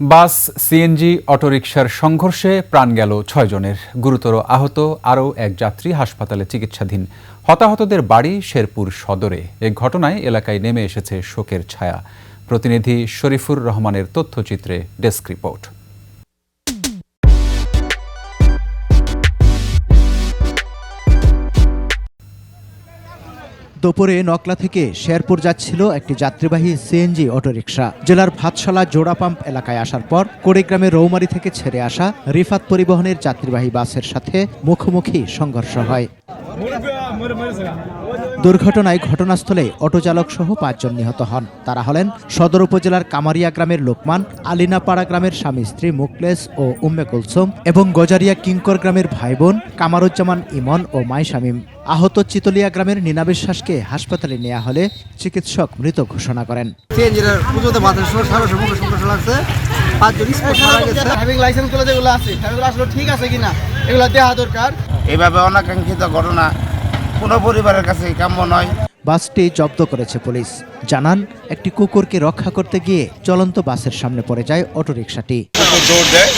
বাস CNG অটোরিকশার সংঘর্ষে প্রাণ গেল ৬ জনের, গুরুতর আহত আরও এক যাত্রী হাসপাতালে চিকিৎসাধীন। হতাহতদের বাড়ি শেরপুর সদরে। এ ঘটনায় এলাকায় নেমে এসেছে শোকের ছায়া। প্রতিনিধি শরীফুর রহমানের তথ্যচিত্রে ডেস্ক রিপোর্ট। দুপুরে নকলা থেকে শেরপুর যাচ্ছিল একটি যাত্রীবাহী সিএনজি অটোরিকশা। জেলার ভাতশালা জোড়া পাম্প এলাকায় আসার পর কুড়িগ্রামের রৌমারী থেকে ছেড়ে আসা রিফাত পরিবহনের যাত্রীবাহী বাসের সাথে মুখোমুখি সংঘর্ষ হয়। দুর্ঘটনায় ঘটনাস্থলে অটোচালক সহ ৫ জন নিহত হন। তারা হলেন সদর উপজেলার কামারিয়া গ্রামের লোকমান, আলিনাপাড়া গ্রামের স্বামী স্ত্রী মুকলেস ও উম্মে কুলসুম এবং গজারিয়া কিঙ্কর গ্রামের ভাই বোন কামারুজ্জামান ইমন ও মাই শামীম। আহত চিতলিয়া গ্রামের নীনা বিশ্বাসকে হাসপাতালে নেওয়া হলে চিকিৎসক মৃত ঘোষণা করেন। এইভাবে অনাকাঙ্ক্ষিত ঘটনা কোনো পরিবারের কাছে কাম্য নয়। বাসটি জব্দ করেছে পুলিশ। জানান, একটি কুকুরকে রক্ষা করতে গিয়ে চলন্ত বাসের সামনে পড়ে যায় অটোরিকশাটি। দৌড় দেয়,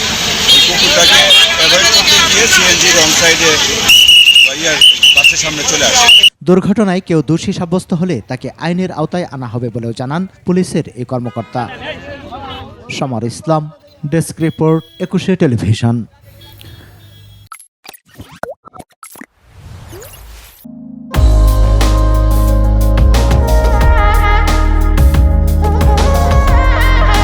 কুকুরটাকে অ্যাভয়েড করতে গিয়ে সিএনজি রং সাইডে বাসের সামনে চলে আসে। দুর্ঘটনায় কেউ দোষী সাব্যস্ত হলে তাকে আইনের আওতায় আনা হবে বলেও জানান পুলিশের এই কর্মকর্তা। সমর ইসলাম, ডেস্ক রিপোর্ট, ২১ টেলিভিশন।